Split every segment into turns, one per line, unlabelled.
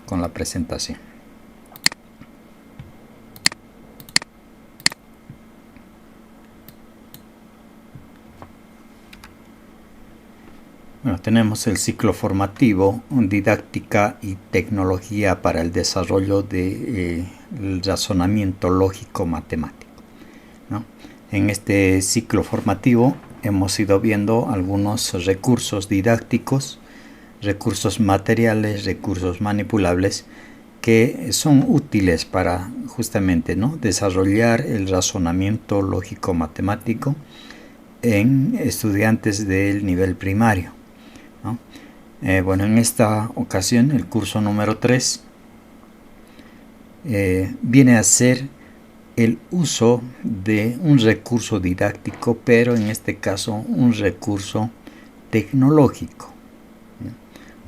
Con la presentación. Bueno, tenemos el ciclo formativo, didáctica y tecnología para el desarrollo del razonamiento lógico matemático, ¿no? En este ciclo formativo hemos ido viendo algunos recursos didácticos, recursos materiales, recursos manipulables que son útiles para justamente, ¿no?, desarrollar el razonamiento lógico matemático en estudiantes del nivel primario, ¿no? Bueno, en esta ocasión el curso número 3 viene a ser el uso de un recurso didáctico, pero en este caso un recurso tecnológico.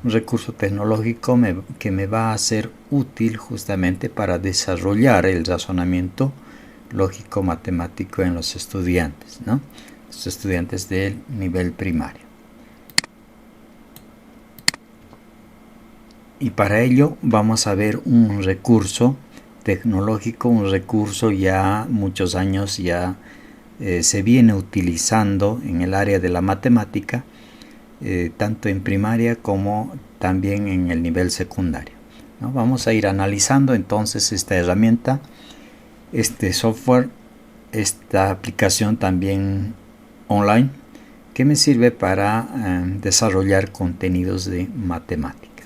Un recurso tecnológico que me va a ser útil justamente para desarrollar el razonamiento lógico matemático en los estudiantes, ¿no? Los estudiantes del nivel primario. Y para ello vamos a ver un recurso tecnológico, un recurso ya muchos años ya se viene utilizando en el área de la matemática, tanto en primaria como también en el nivel secundario, ¿no? Vamos a ir analizando entonces esta herramienta, este software, esta aplicación también online que me sirve para desarrollar contenidos de matemática.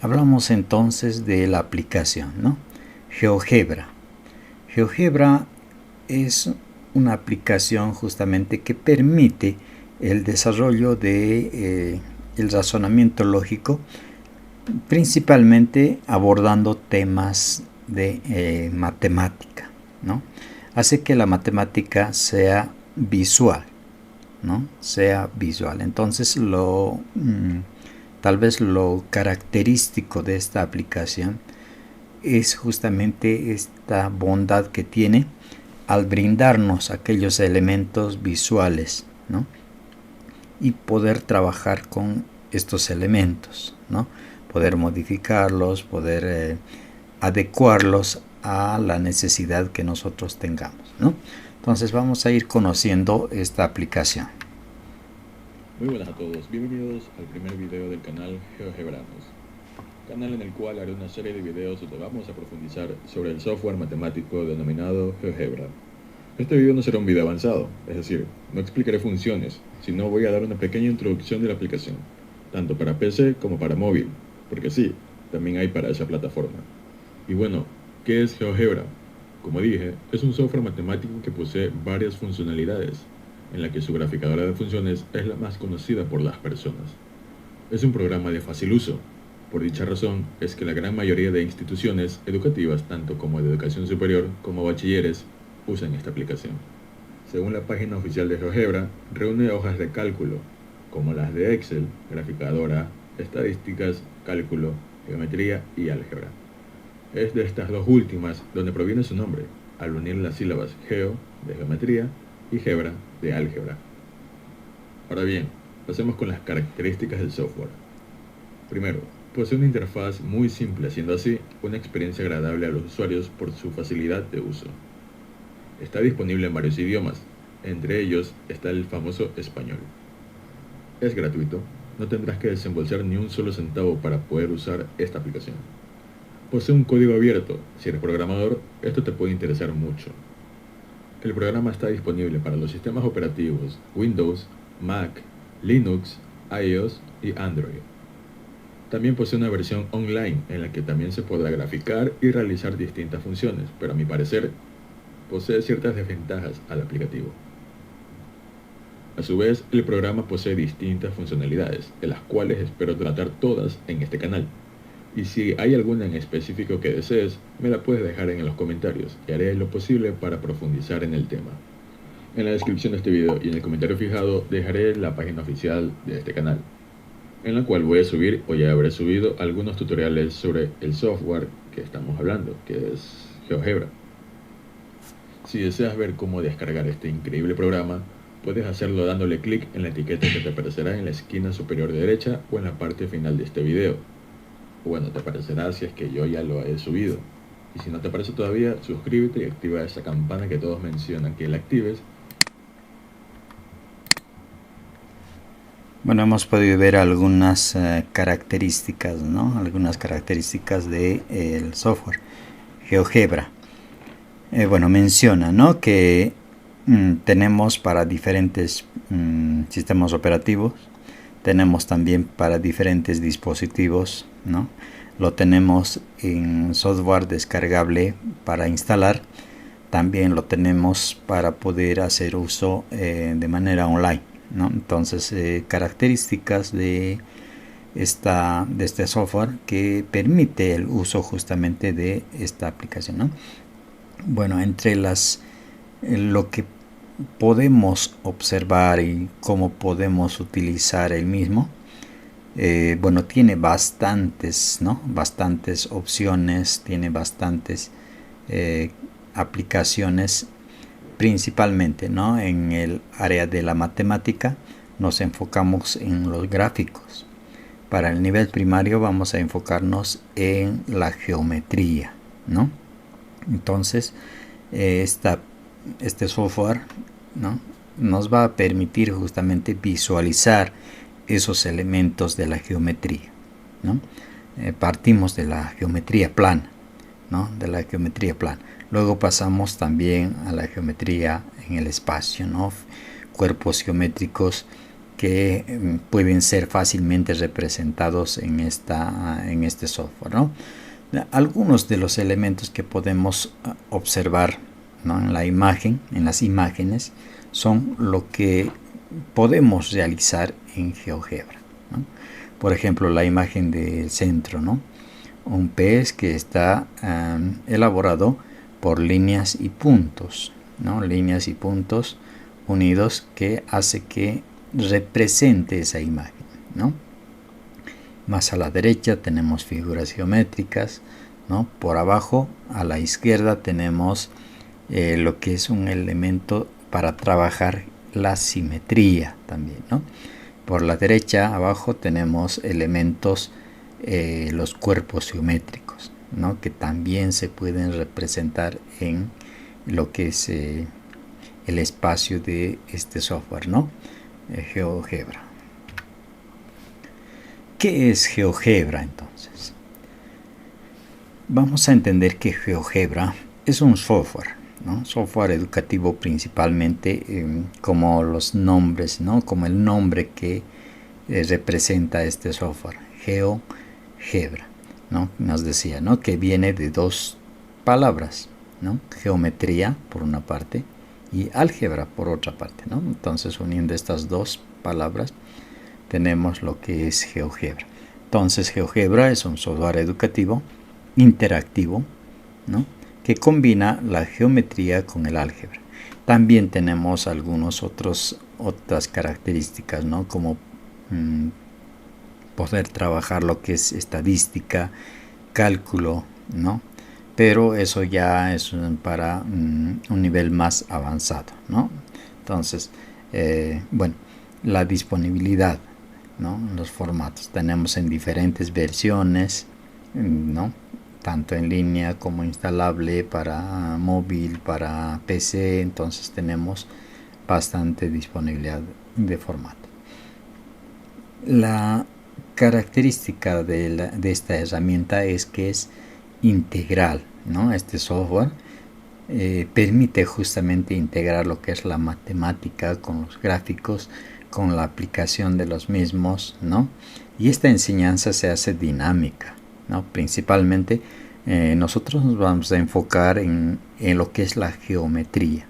Hablamos entonces de la aplicación, ¿no? GeoGebra. GeoGebra es una aplicación justamente que permite el desarrollo de el razonamiento lógico, principalmente abordando temas de matemática, ¿no? Hace que la matemática sea visual, ¿no? Sea visual. Entonces tal vez lo característico de esta aplicación es justamente esta bondad que tiene al brindarnos aquellos elementos visuales, ¿no? Y poder trabajar con estos elementos, ¿no? Poder modificarlos, poder adecuarlos a la necesidad que nosotros tengamos, ¿no? Entonces vamos a ir conociendo esta aplicación.
Muy buenas a todos, bienvenidos al primer video del canal GeoGebranos, canal en el cual haré una serie de videos donde vamos a profundizar sobre el software matemático denominado GeoGebra. Este video no será un video avanzado, es decir, no explicaré funciones, sino voy a dar una pequeña introducción de la aplicación, tanto para PC como para móvil, porque sí, también hay para esa plataforma. Y bueno, ¿qué es GeoGebra? Como dije, es un software matemático que posee varias funcionalidades, en la que su graficadora de funciones es la más conocida por las personas. Es un programa de fácil uso. Por dicha razón es que la gran mayoría de instituciones educativas, tanto como de educación superior como bachilleres, usan esta aplicación. Según la página oficial de GeoGebra, reúne hojas de cálculo, como las de Excel, graficadora, estadísticas, cálculo, geometría y álgebra. Es de estas dos últimas donde proviene su nombre, al unir las sílabas geo, de geometría, y gebra, de álgebra. Ahora bien, pasemos con las características del software. Primero, posee una interfaz muy simple, haciendo así una experiencia agradable a los usuarios por su facilidad de uso. Está disponible en varios idiomas, entre ellos está el famoso español. Es gratuito, no tendrás que desembolsar ni un solo centavo para poder usar esta aplicación. Posee un código abierto, si eres programador, esto te puede interesar mucho. El programa está disponible para los sistemas operativos Windows, Mac, Linux, iOS y Android. También posee una versión online en la que también se podrá graficar y realizar distintas funciones, pero a mi parecer posee ciertas desventajas al aplicativo. A su vez, el programa posee distintas funcionalidades, de las cuales espero tratar todas en este canal. Y si hay alguna en específico que desees, me la puedes dejar en los comentarios y haré lo posible para profundizar en el tema. En la descripción de este video y en el comentario fijado dejaré la página oficial de este canal, en la cual voy a subir o ya habré subido algunos tutoriales sobre el software que estamos hablando, que es GeoGebra. Si deseas ver cómo descargar este increíble programa, Puedes hacerlo dándole clic en la etiqueta que te aparecerá en la esquina superior derecha o en la parte final de este video. Bueno, te aparecerá si es que yo ya lo he subido. Y si no te aparece todavía, suscríbete y activa esa campana que todos mencionan que la actives.
Bueno, hemos podido ver algunas características, ¿no? Algunas características del software GeoGebra. Bueno, menciona, ¿no?, que tenemos para diferentes sistemas operativos, tenemos también para diferentes dispositivos, ¿no? Lo tenemos en software descargable para instalar, también lo tenemos para poder hacer uso de manera online, ¿no? Entonces, características de este software que permite el uso justamente de esta aplicación, ¿no? Bueno, entre lo que podemos observar y cómo podemos utilizar el mismo, bueno, tiene bastantes, ¿no?, bastantes opciones, tiene bastantes aplicaciones, principalmente, ¿no?, en el área de la matemática nos enfocamos en los gráficos. Para el nivel primario vamos a enfocarnos en la geometría, ¿no? Entonces, este software, ¿no?, nos va a permitir justamente visualizar esos elementos de la geometría, ¿no? Partimos de la geometría plana, ¿no?, de la geometría plana. Luego pasamos también a la geometría en el espacio, ¿no?, cuerpos geométricos que pueden ser fácilmente representados en este software, ¿no? Algunos de los elementos que podemos observar, ¿no?, en la imagen, en las imágenes, son lo que podemos realizar en GeoGebra, ¿no? Por ejemplo, la imagen del centro, ¿no?, un pez que está elaborado por líneas y puntos, ¿no?, líneas y puntos unidos que hace que represente esa imagen, ¿no? Más a la derecha tenemos figuras geométricas, ¿no? Por abajo a la izquierda tenemos lo que es un elemento para trabajar la simetría también, ¿no? Por la derecha abajo tenemos elementos, los cuerpos geométricos, ¿no?, que también se pueden representar en lo que es el espacio de este software, ¿no?, GeoGebra. ¿Qué es GeoGebra entonces? Vamos a entender que GeoGebra es un software, ¿no?, software educativo principalmente, como los nombres, ¿no?, como el nombre que representa este software, GeoGebra, ¿no? Nos decía, ¿no?, que viene de dos palabras, ¿no?, geometría por una parte y álgebra por otra parte, ¿no? Entonces, uniendo estas dos palabras tenemos lo que es GeoGebra. Entonces, GeoGebra es un software educativo interactivo, ¿no?, que combina la geometría con el álgebra. También tenemos otras características, ¿no?, como poder trabajar lo que es estadística, cálculo, ¿no? Pero eso ya es para un nivel más avanzado, ¿no? Entonces, bueno, la disponibilidad, ¿no?, los formatos tenemos en diferentes versiones, ¿no?, tanto en línea como instalable para móvil, para PC. Entonces tenemos bastante disponibilidad de formato. La característica de esta herramienta es que es integral, ¿no? Este software permite justamente integrar lo que es la matemática con los gráficos, con la aplicación de los mismos, ¿no? Y esta enseñanza se hace dinámica, ¿no? Principalmente nosotros nos vamos a enfocar en lo que es la geometría,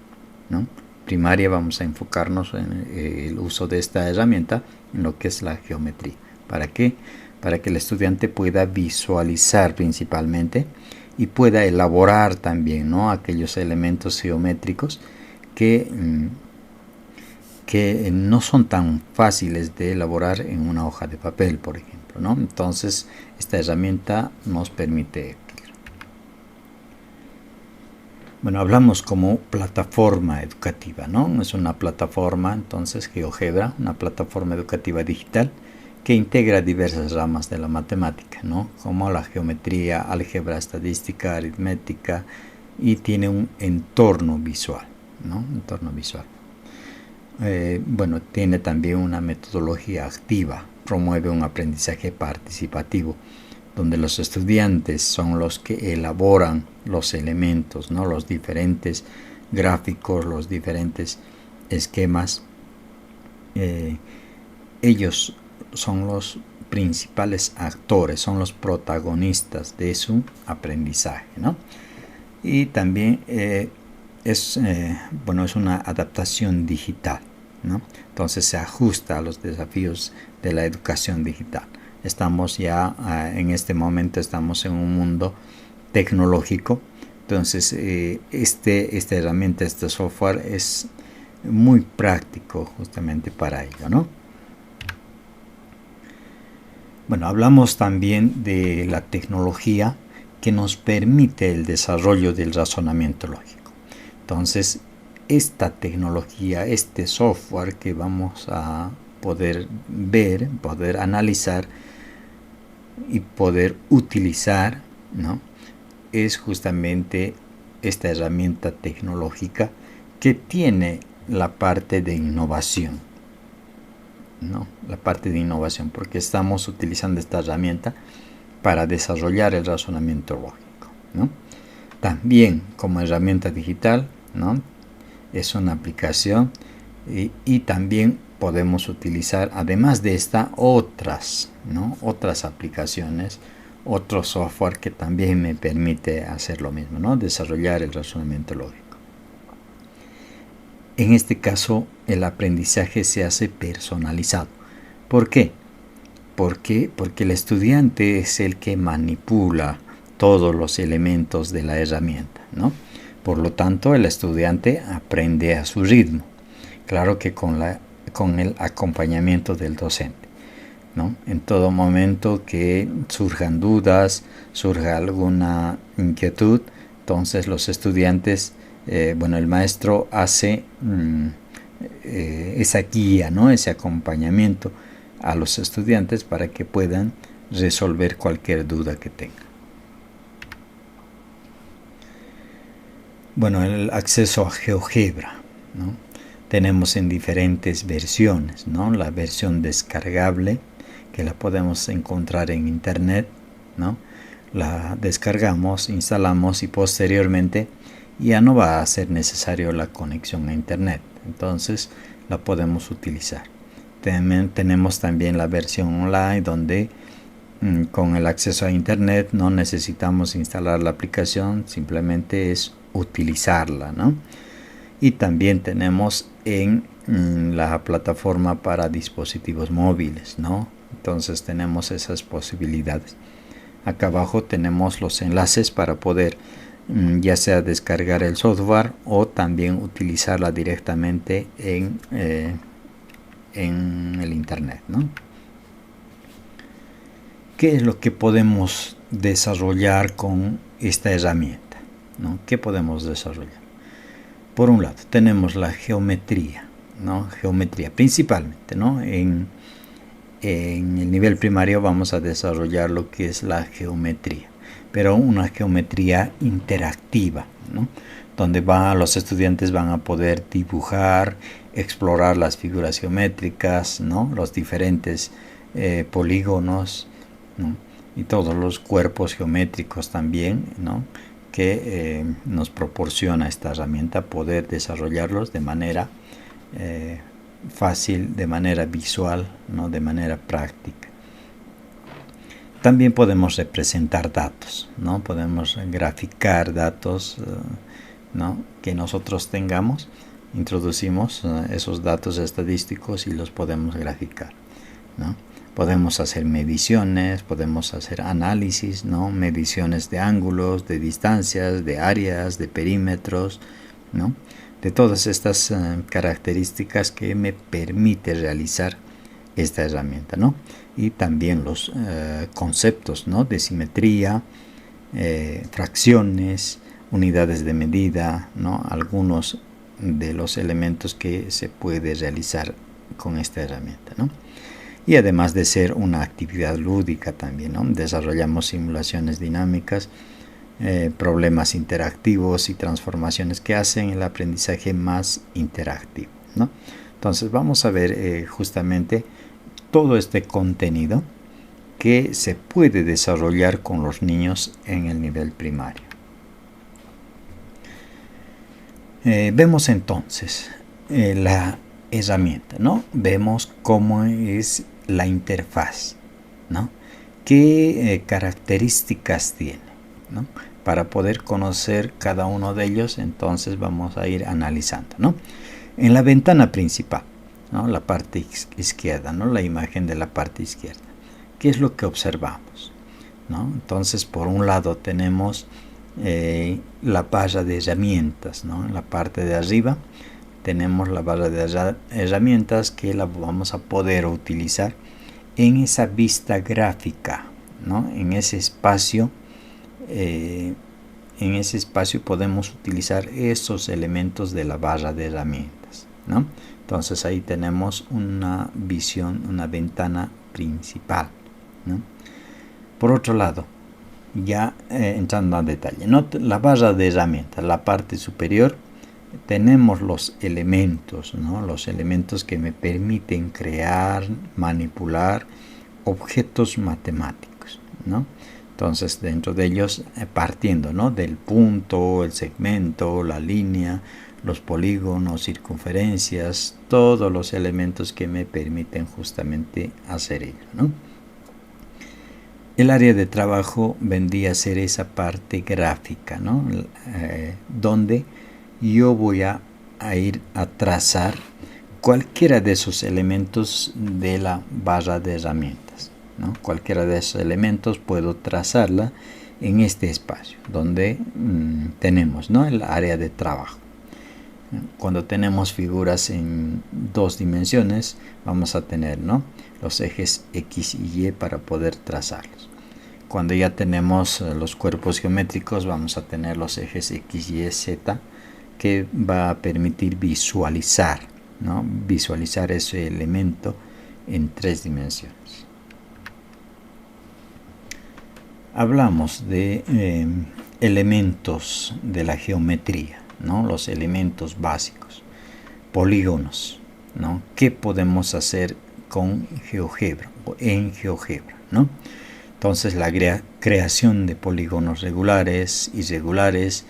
¿no? Primaria vamos a enfocarnos en el uso de esta herramienta en lo que es la geometría. ¿Para qué? Para que el estudiante pueda visualizar principalmente y pueda elaborar también, ¿no?, aquellos elementos geométricos que no son tan fáciles de elaborar en una hoja de papel, por ejemplo, ¿no? Entonces, esta herramienta nos permite. Bueno, hablamos como plataforma educativa, ¿no? Es una plataforma, entonces, GeoGebra, una plataforma educativa digital que integra diversas ramas de la matemática, ¿no? Como la geometría, álgebra, estadística, aritmética, y tiene un entorno visual, ¿no? Entorno visual. Bueno, tiene también una metodología activa, promueve un aprendizaje participativo, donde los estudiantes son los que elaboran los elementos, ¿no? Los diferentes gráficos, los diferentes esquemas. Ellos son los principales actores, son los protagonistas de su aprendizaje, ¿no? Y también es una adaptación digital, ¿no? Entonces se ajusta a los desafíos de la educación digital. Estamos ya en este momento estamos en un mundo tecnológico, entonces esta herramienta, este software es muy práctico justamente para ello, ¿no? Bueno, hablamos también de la tecnología que nos permite el desarrollo del razonamiento lógico. Entonces, esta tecnología, este software que vamos a poder ver, poder analizar y poder utilizar, ¿no? Es justamente esta herramienta tecnológica que tiene la parte de innovación, ¿no? La parte de innovación, porque estamos utilizando esta herramienta para desarrollar el razonamiento lógico, ¿no? También como herramienta digital, ¿no? Es una aplicación y también podemos utilizar, además de esta, otras, ¿no? Otras aplicaciones, otro software que también me permite hacer lo mismo, ¿no? Desarrollar el razonamiento lógico. En este caso, el aprendizaje se hace personalizado. ¿Por qué? Porque el estudiante es el que manipula todos los elementos de la herramienta, ¿no? Por lo tanto, el estudiante aprende a su ritmo. Claro que con el acompañamiento del docente, ¿no? En todo momento que surjan dudas, surja alguna inquietud, entonces los estudiantes, el maestro hace esa guía, ¿no? Ese acompañamiento a los estudiantes para que puedan resolver cualquier duda que tengan. Bueno, el acceso a GeoGebra, ¿no? Tenemos en diferentes versiones, ¿no? La versión descargable, que la podemos encontrar en internet, ¿no? La descargamos, instalamos y posteriormente ya no va a ser necesario la conexión a internet, entonces la podemos utilizar. Tenemos también la versión online donde con el acceso a internet no necesitamos instalar la aplicación, simplemente es utilizarla, ¿no? Y también tenemos en la plataforma para dispositivos móviles, ¿no? Entonces tenemos esas posibilidades. Acá abajo tenemos los enlaces para poder ya sea descargar el software o también utilizarla directamente en el internet, ¿no? ¿Qué es lo que podemos desarrollar con esta herramienta, ¿no? ¿Qué podemos desarrollar? Por un lado tenemos la geometría, ¿no? Geometría principalmente, ¿no? En el nivel primario vamos a desarrollar lo que es la geometría, pero una geometría interactiva, ¿no? Donde los estudiantes van a poder dibujar, explorar las figuras geométricas, ¿no? Los diferentes polígonos, ¿no? Y todos los cuerpos geométricos también, ¿no? Que nos proporciona esta herramienta, poder desarrollarlos de manera fácil, de manera visual, ¿no? De manera práctica. También podemos representar datos, ¿no? Podemos graficar datos, ¿no? Que nosotros tengamos, introducimos esos datos estadísticos y los podemos graficar, ¿no? Podemos hacer mediciones, podemos hacer análisis, ¿no? Mediciones de ángulos, de distancias, de áreas, de perímetros, ¿no? De todas estas características que me permite realizar esta herramienta, ¿no? Y también los conceptos, ¿no? De simetría, fracciones, unidades de medida, ¿no? Algunos de los elementos que se puede realizar con esta herramienta, ¿no? Y además de ser una actividad lúdica también, ¿no? Desarrollamos simulaciones dinámicas, problemas interactivos y transformaciones que hacen el aprendizaje más interactivo, ¿no? Entonces vamos a ver justamente todo este contenido que se puede desarrollar con los niños en el nivel primario. Vemos entonces la herramienta, ¿no? Vemos cómo es la interfaz, ¿no? ¿Qué características tiene, ¿no? Para poder conocer cada uno de ellos, entonces vamos a ir analizando, ¿no? En la ventana principal, ¿no? La parte izquierda, ¿no? La imagen de la parte izquierda. ¿Qué es lo que observamos, ¿no? Entonces, por un lado tenemos la barra de herramientas, ¿no? En la parte de arriba tenemos la barra de herramientas que la vamos a poder utilizar en esa vista gráfica, ¿no? En ese espacio podemos utilizar esos elementos de la barra de herramientas, ¿no? Entonces ahí tenemos una visión, una ventana principal, ¿no? Por otro lado, ya entrando a detalle, ¿no? La barra de herramientas, la parte superior, tenemos los elementos, ¿no? Los elementos que me permiten crear, manipular objetos matemáticos, ¿no? Entonces, dentro de ellos, partiendo, ¿no? Del punto, el segmento, la línea, los polígonos, circunferencias, todos los elementos que me permiten justamente hacer ello, ¿no? El área de trabajo vendría a ser esa parte gráfica, ¿no? Donde yo voy a ir a trazar cualquiera de esos elementos de la barra de herramientas, ¿no? Cualquiera de esos elementos puedo trazarla en este espacio donde tenemos, ¿no? El área de trabajo. Cuando tenemos figuras en dos dimensiones, vamos a tener, ¿no? Los ejes X y Y para poder trazarlos. Cuando ya tenemos los cuerpos geométricos, vamos a tener los ejes X, Y, Z, que va a permitir visualizar, ¿no? Visualizar ese elemento en tres dimensiones. Hablamos de elementos de la geometría, ¿no? Los elementos básicos, polígonos, ¿no? ¿Qué podemos hacer con GeoGebra o en GeoGebra, ¿no? Entonces la creación de polígonos regulares, irregulares,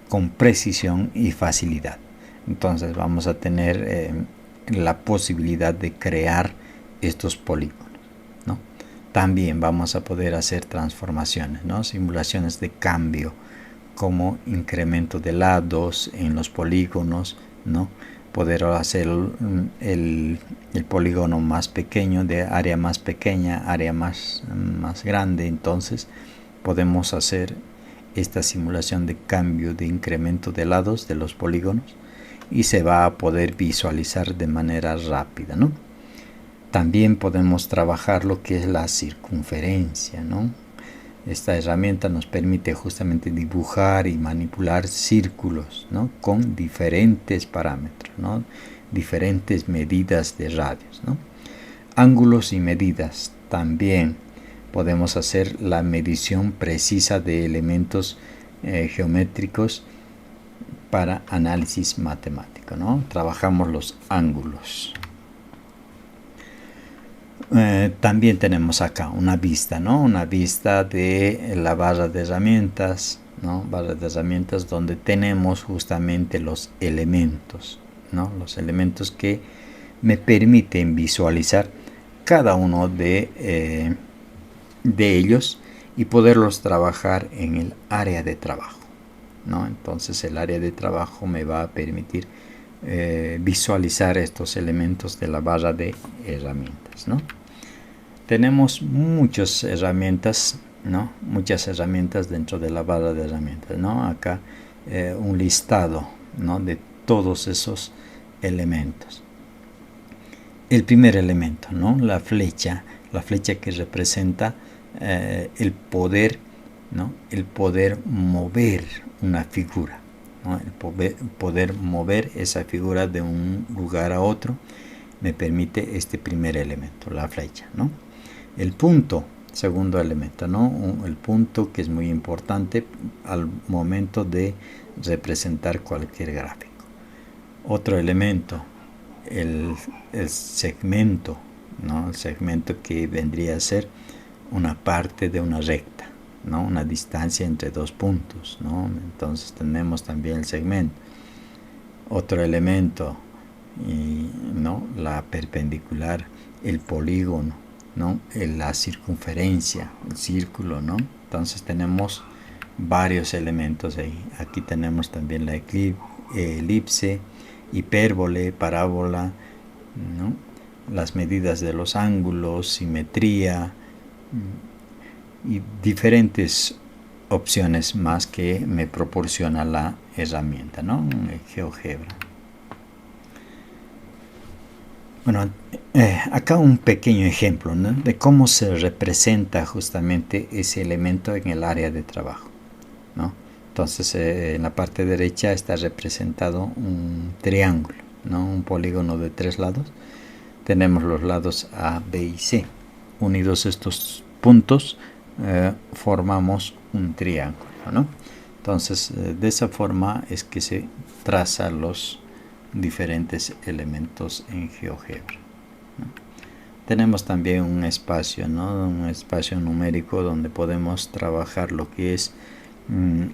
con precisión y facilidad. Entonces vamos a tener la posibilidad de crear estos polígonos, ¿no? También vamos a poder hacer transformaciones, ¿no? Simulaciones de cambio, como incremento de lados en los polígonos, ¿no? Poder hacer el polígono más pequeño, de área más pequeña, área más grande. Entonces podemos hacer esta simulación de cambio, de incremento de lados de los polígonos, y se va a poder visualizar de manera rápida, ¿no? También podemos trabajar lo que es la circunferencia, ¿no? Esta herramienta nos permite justamente dibujar y manipular círculos, ¿no? Con diferentes parámetros, ¿no? Diferentes medidas de radios, ¿no? Ángulos y medidas. También podemos hacer la medición precisa de elementos geométricos para análisis matemático, ¿no? Trabajamos los ángulos. También tenemos acá una vista, ¿no? Una vista de la barra de herramientas, ¿no? Barra de herramientas donde tenemos justamente los elementos, ¿no? Los elementos que me permiten visualizar cada uno de ellos y poderlos trabajar en el área de trabajo, ¿no? Entonces el área de trabajo me va a permitir visualizar estos elementos de la barra de herramientas, ¿no? Tenemos muchas herramientas, ¿no? Muchas herramientas dentro de la barra de herramientas, ¿no? Acá un listado, ¿no? De todos esos elementos. El primer elemento, ¿no? La flecha que representa el poder ¿no? El poder mover una figura, ¿no? El poder mover esa figura de un lugar a otro me permite este primer elemento, la flecha, ¿no? El punto, segundo elemento, ¿no? El punto que es muy importante al momento de representar cualquier gráfico. Otro elemento, el segmento, ¿no? El segmento que vendría a ser una parte de una recta, ¿no? Una distancia entre dos puntos, ¿no? Entonces tenemos también el segmento. Otro elemento, ¿no? La perpendicular, el polígono, ¿no? La circunferencia, el círculo, ¿no? Entonces tenemos varios elementos ahí. Aquí tenemos también la elipse, hipérbole, parábola, ¿no? Las medidas de los ángulos, simetría y diferentes opciones más que me proporciona la herramienta, ¿no? GeoGebra. Bueno, acá un pequeño ejemplo, ¿no? De cómo se representa justamente ese elemento en el área de trabajo, ¿no? Entonces, en la parte derecha está representado un triángulo, ¿no? Un polígono de 3 lados. Tenemos los lados A, B y C. Unidos estos puntos, formamos un triángulo, ¿no? Entonces, de esa forma es que se trazan los diferentes elementos en GeoGebra, ¿no? Tenemos también un espacio, ¿no? Un espacio numérico donde podemos trabajar lo que es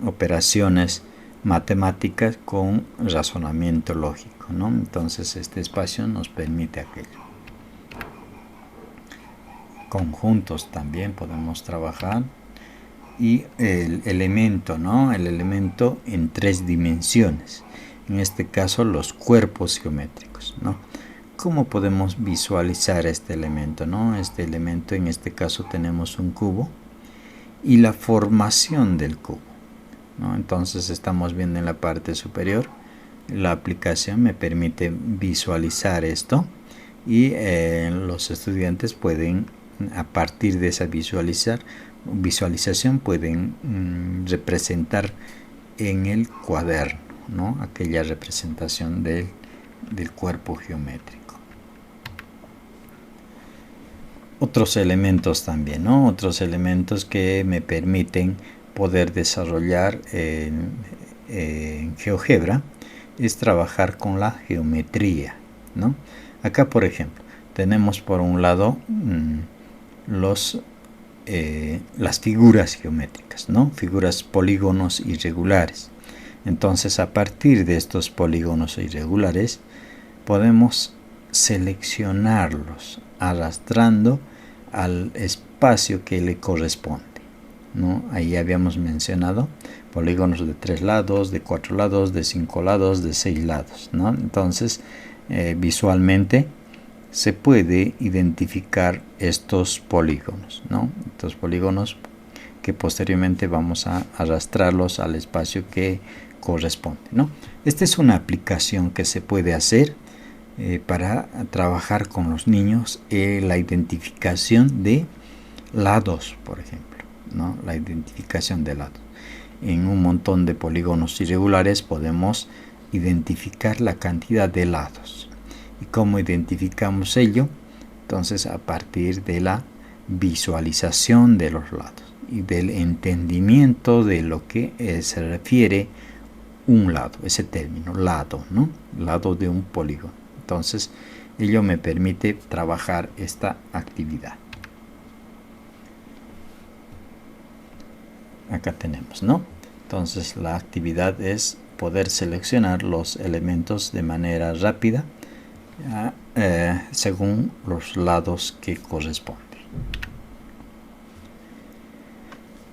operaciones matemáticas con razonamiento lógico, ¿no? Entonces este espacio nos permite aquello. Conjuntos también podemos trabajar, y el elemento, ¿no? El elemento en 3 dimensiones, en este caso los cuerpos geométricos, ¿no? ¿Cómo podemos visualizar este elemento, ¿no? Este elemento, en este caso tenemos un cubo y la formación del cubo, ¿no? Entonces estamos viendo en la parte superior, la aplicación me permite visualizar esto, y los estudiantes pueden, a partir de esa visualización, pueden representar en el cuaderno, ¿no? Aquella representación del cuerpo geométrico. Otros elementos también, ¿no? Otros elementos que me permiten poder desarrollar en GeoGebra es trabajar con la geometría, ¿no? Acá, por ejemplo, tenemos por un lado las figuras geométricas, ¿no? Figuras, polígonos irregulares. Entonces, a partir de estos polígonos irregulares, podemos seleccionarlos arrastrando al espacio que le corresponde, ¿no? Ahí habíamos mencionado polígonos de 3 lados, de 4 lados, de 5 lados, de 6 lados, ¿no? Entonces, visualmente se puede identificar estos polígonos, ¿no? Estos polígonos que posteriormente vamos a arrastrarlos al espacio que corresponde, ¿no? Esta es una aplicación que se puede hacer para trabajar con los niños, la identificación de lados, por ejemplo, ¿no? La identificación de lados. En un montón de polígonos irregulares podemos identificar la cantidad de lados. ¿Y cómo identificamos ello? Entonces, a partir de la visualización de los lados y del entendimiento de lo que se refiere un lado, ese término, lado, ¿no? Lado de un polígono. Entonces, ello me permite trabajar esta actividad. Acá tenemos, ¿no? Entonces, la actividad es poder seleccionar los elementos de manera rápida según los lados que corresponden.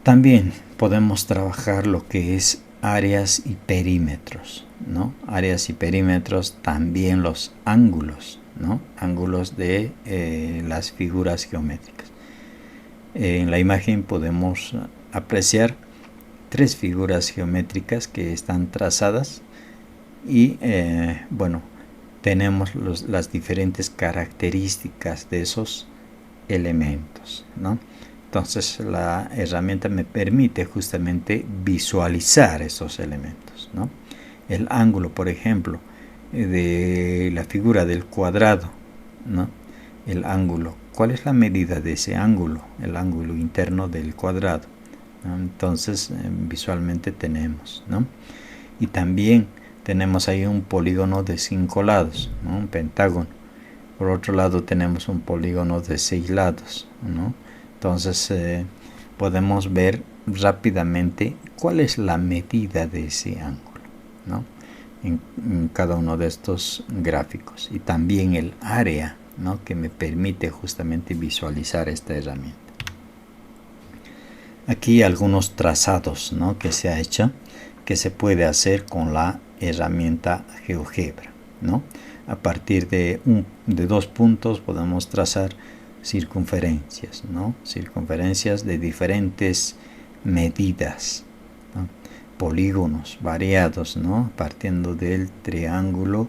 También podemos trabajar lo que es áreas y perímetros, ¿no? Áreas y perímetros, también los ángulos, ¿no? Ángulos de las figuras geométricas. En la imagen podemos apreciar 3 figuras geométricas que están trazadas y bueno, tenemos las diferentes características de esos elementos, ¿no? Entonces la herramienta me permite justamente visualizar esos elementos, ¿no? El ángulo, por ejemplo, de la figura del cuadrado, ¿no? El ángulo, ¿cuál es la medida de ese ángulo? El ángulo interno del cuadrado, ¿no? Entonces visualmente tenemos, ¿no? Y también tenemos ahí un polígono de 5 lados, ¿no? Un pentágono. Por otro lado tenemos un polígono de 6 lados, ¿no? Entonces podemos ver rápidamente cuál es la medida de ese ángulo, ¿no? En cada uno de estos gráficos, y también el área, ¿no? Que me permite justamente visualizar esta herramienta. Aquí algunos trazados, ¿no? Que se ha hecho, que se puede hacer con la herramienta GeoGebra, ¿no? A partir de 2 puntos podemos trazar circunferencias, ¿no? Circunferencias de diferentes medidas, ¿no? Polígonos variados, ¿no? Partiendo del triángulo,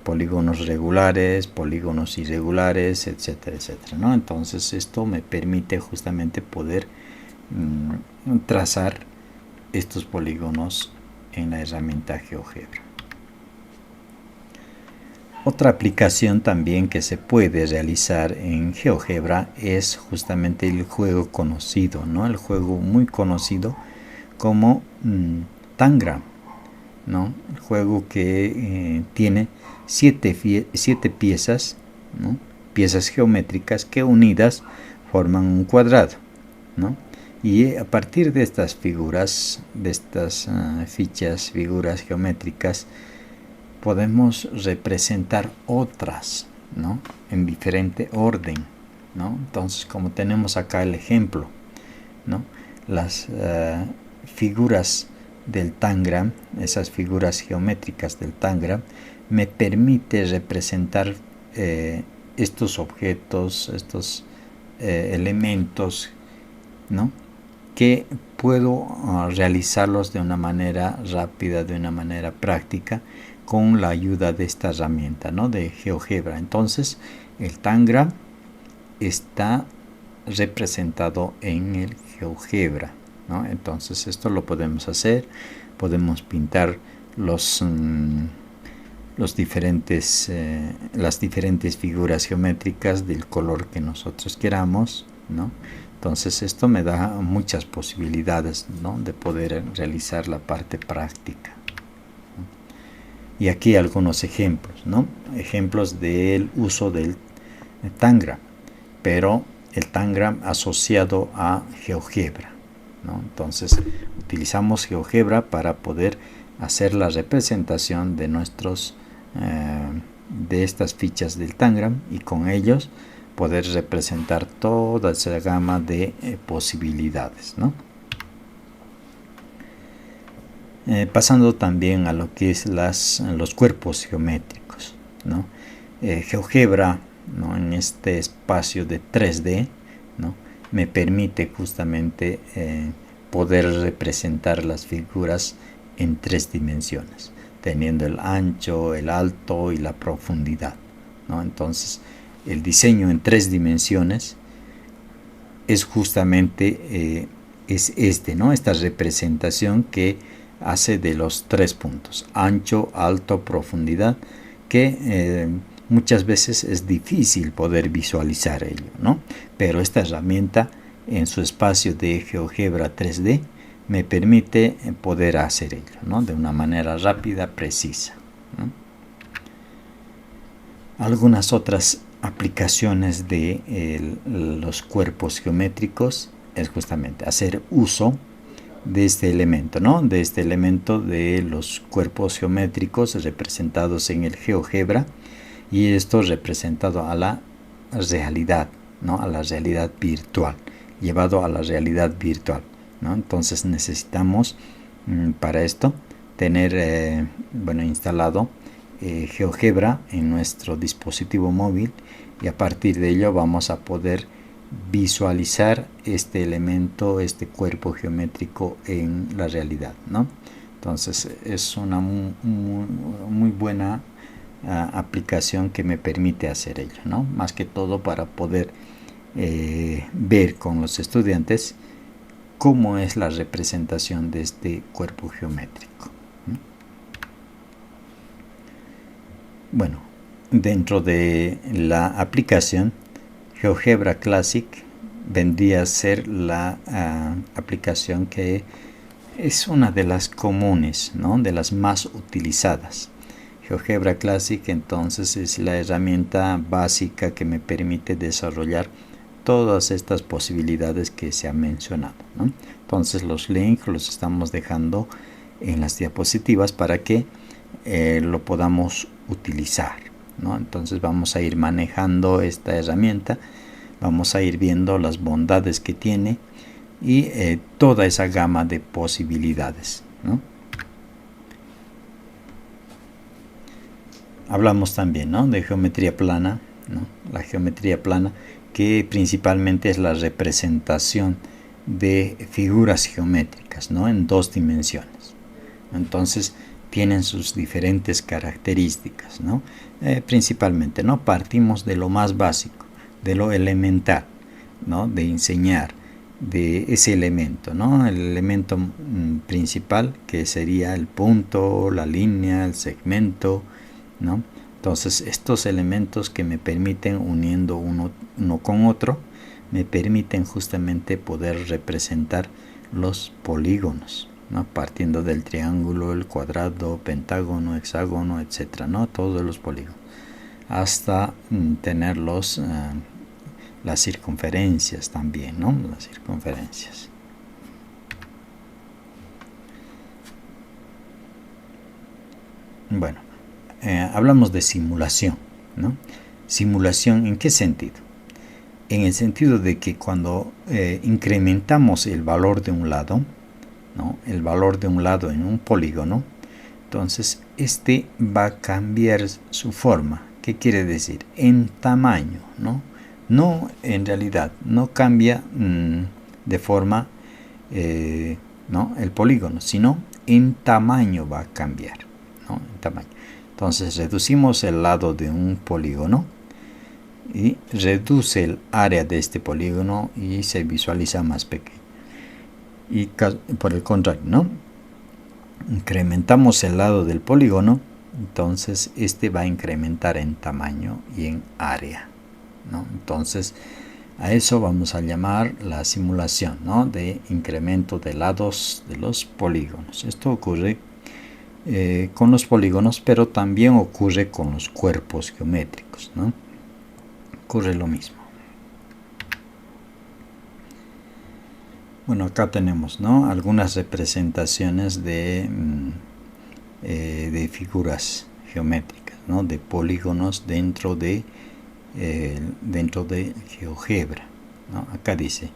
polígonos regulares, polígonos irregulares, etcétera, etcétera, ¿no? Entonces esto me permite justamente poder trazar estos polígonos en la herramienta GeoGebra. Otra aplicación también que se puede realizar en GeoGebra es justamente el juego conocido, ¿no? El juego muy conocido como Tangram, ¿no? El juego que tiene 7 piezas, ¿no? Piezas geométricas que unidas forman un cuadrado, ¿no? Y a partir de estas figuras, de estas figuras geométricas, podemos representar otras, ¿no? En diferente orden, ¿no? Entonces, como tenemos acá el ejemplo, ¿no? Las figuras del Tangram, esas figuras geométricas del Tangram, me permite representar estos objetos, estos elementos, ¿no? Que puedo realizarlos de una manera rápida, de una manera práctica, con la ayuda de esta herramienta, ¿no? De GeoGebra. Entonces el Tangram está representado en el GeoGebra, ¿no? Entonces esto lo podemos hacer, podemos pintar las diferentes figuras geométricas del color que nosotros queramos, ¿no? Entonces esto me da muchas posibilidades, ¿no? De poder realizar la parte práctica. Y aquí algunos ejemplos, ¿no? Ejemplos del uso del Tangram, pero el Tangram asociado a GeoGebra, ¿no? Entonces utilizamos GeoGebra para poder hacer la representación de de estas fichas del Tangram, y con ellos poder representar toda esa gama de posibilidades, ¿no? Pasando también a lo que es los cuerpos geométricos, ¿no? GeoGebra, ¿no? En este espacio de 3D, ¿no? Me permite justamente poder representar las figuras en 3 dimensiones, teniendo el ancho, el alto y la profundidad, ¿no? Entonces el diseño en 3 dimensiones es justamente ¿no? Esta representación que hace de los 3 puntos, ancho, alto, profundidad, que muchas veces es difícil poder visualizar ello, ¿no? Pero esta herramienta en su espacio de GeoGebra 3D me permite poder hacer ello, ¿no? De una manera rápida, precisa, ¿no? Algunas otras aplicaciones de los cuerpos geométricos es justamente hacer uso de este elemento, ¿no? De este elemento de los cuerpos geométricos representados en el GeoGebra, y esto representado a la realidad, ¿no? A la realidad virtual, llevado a la realidad virtual, ¿no? Entonces necesitamos para esto tener instalado GeoGebra en nuestro dispositivo móvil, y a partir de ello vamos a poder visualizar este elemento, este cuerpo geométrico en la realidad, ¿no? Entonces es una muy buena aplicación que me permite hacer ello, ¿no? Más que todo para poder ver con los estudiantes cómo es la representación de este cuerpo geométrico. Bueno, dentro de la aplicación, GeoGebra Classic vendría a ser la aplicación que es una de las comunes, ¿no? De las más utilizadas. GeoGebra Classic entonces es la herramienta básica que me permite desarrollar todas estas posibilidades que se han mencionado, ¿no? Entonces los links los estamos dejando en las diapositivas para que lo podamos utilizar, ¿no? Entonces vamos a ir manejando esta herramienta, vamos a ir viendo las bondades que tiene y toda esa gama de posibilidades, ¿no? Hablamos también, ¿no?, de geometría plana, ¿no? La geometría plana, que principalmente es la representación de figuras geométricas, ¿no?, en 2 dimensiones. Entonces tienen sus diferentes características, ¿no? Principalmente, ¿no?, partimos de lo más básico, de lo elemental, ¿no?, de enseñar de ese elemento, ¿no?, el elemento principal, que sería el punto, la línea, el segmento, ¿no? Entonces estos elementos que me permiten, uniendo uno con otro, me permiten justamente poder representar los polígonos, ¿no?, partiendo del triángulo, el cuadrado, pentágono, hexágono, etcétera, ¿no?, todos los polígonos, hasta tener las circunferencias también, ¿no?, las circunferencias. Bueno, hablamos de simulación, ¿no? Simulación, ¿en qué sentido? En el sentido de que cuando incrementamos el valor de un lado, ¿no?, el valor de un lado en un polígono, entonces este va a cambiar su forma. ¿Qué quiere decir? En tamaño, ¿no? No, en realidad, no cambia de forma, ¿no?, el polígono, sino en tamaño va a cambiar, ¿no?, en tamaño. Entonces reducimos el lado de un polígono y reduce el área de este polígono y se visualiza más pequeño. Y por el contrario, ¿no?, incrementamos el lado del polígono, entonces este va a incrementar en tamaño y en área, ¿no? Entonces a eso vamos a llamar la simulación, ¿no?, de incremento de lados de los polígonos. Esto ocurre con los polígonos, pero también ocurre con los cuerpos geométricos, ¿no? Ocurre lo mismo. Bueno, acá tenemos, ¿no?, algunas representaciones de figuras geométricas, ¿no?, de polígonos dentro de GeoGebra, ¿no? Acá dice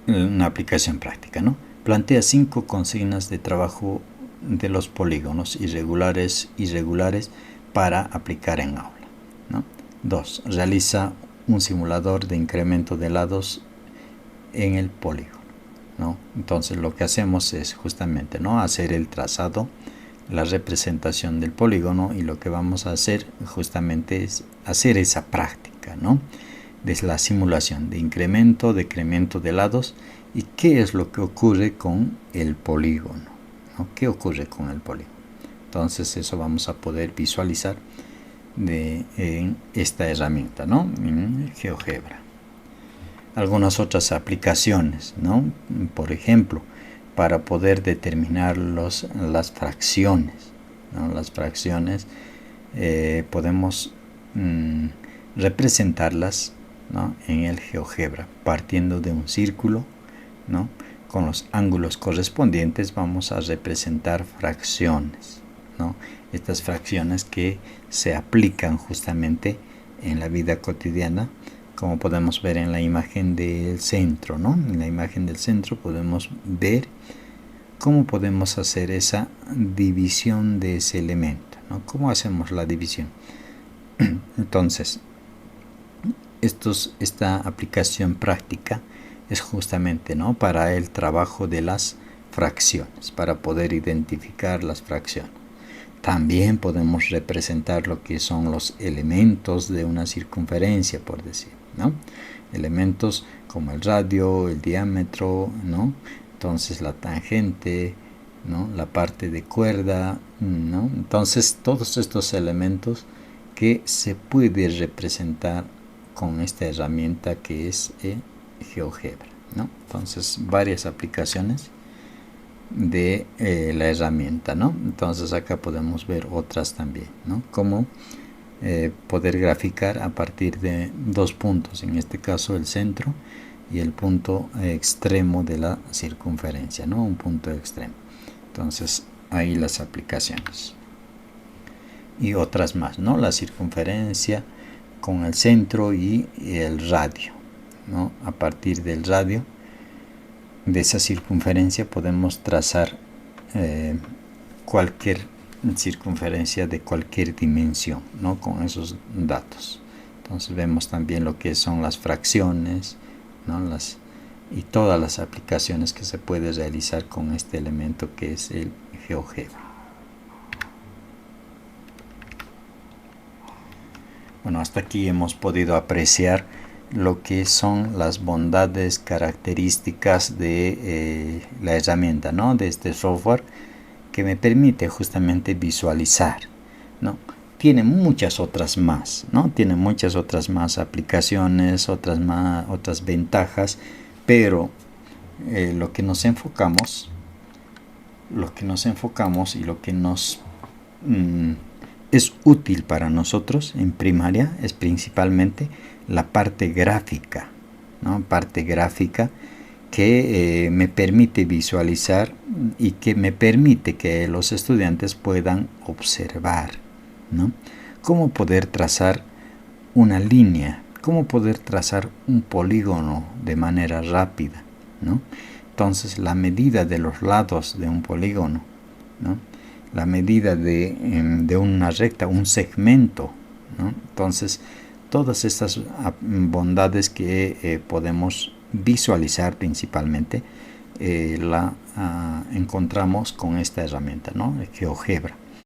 una aplicación práctica, ¿no? Plantea 5 consignas de trabajo de los polígonos irregulares para aplicar en aula, ¿no? 2. Realiza un simulador de incremento de lados en el polígono, ¿no? Entonces lo que hacemos es justamente, ¿no?, hacer el trazado, la representación del polígono, y lo que vamos a hacer justamente es hacer esa práctica, ¿no?, de la simulación de incremento, decremento de lados. ¿Y qué es lo que ocurre con el polígono, ¿no? ¿Qué ocurre con el polígono? Entonces eso vamos a poder visualizar en esta herramienta, ¿no?, en GeoGebra. Algunas otras aplicaciones, ¿no?, por ejemplo, para poder determinar las fracciones, ¿no? Las fracciones podemos representarlas, ¿no?, en el GeoGebra, partiendo de un círculo, ¿no?, con los ángulos correspondientes vamos a representar fracciones, ¿no?, estas fracciones que se aplican justamente en la vida cotidiana, como podemos ver en la imagen del centro, ¿no? En la imagen del centro podemos ver cómo podemos hacer esa división de ese elemento, ¿no? ¿Cómo hacemos la división? Entonces, esta aplicación práctica es justamente, ¿no?, para el trabajo de las fracciones, para poder identificar las fracciones. También podemos representar lo que son los elementos de una circunferencia, por decir, ¿no? Elementos como el radio, el diámetro, ¿no? Entonces la tangente, ¿no? La parte de cuerda, ¿no? Entonces todos estos elementos que se puede representar con esta herramienta que es GeoGebra, ¿no? Entonces varias aplicaciones de la herramienta, ¿no? Entonces acá podemos ver otras también, ¿no? Como poder graficar a partir de dos puntos, en este caso el centro y el punto extremo de la circunferencia, ¿no? Un punto extremo. Entonces ahí las aplicaciones y otras más, ¿no? La circunferencia con el centro y el radio, ¿no? A partir del radio de esa circunferencia podemos trazar cualquier circunferencia de cualquier dimensión, ¿no? Con esos datos. Entonces vemos también lo que son las fracciones, ¿no? Y todas las aplicaciones que se puede realizar con este elemento que es el GeoGebra. Bueno, hasta aquí hemos podido apreciar lo que son las bondades, características de la herramienta, ¿no? De este software que me permite justamente visualizar, ¿no? Tiene muchas otras más, ¿no? Tiene muchas otras más aplicaciones, otras ventajas, pero lo que nos enfocamos y lo que nos es útil para nosotros en primaria es principalmente la parte gráfica, ¿no? Parte gráfica que me permite visualizar y que me permite que los estudiantes puedan observar, ¿no? Cómo poder trazar una línea, cómo poder trazar un polígono de manera rápida, ¿no? Entonces la medida de los lados de un polígono, ¿no? La medida de una recta, un segmento, ¿no? Entonces todas estas bondades que podemos visualizar principalmente la encontramos con esta herramienta, ¿no? El GeoGebra.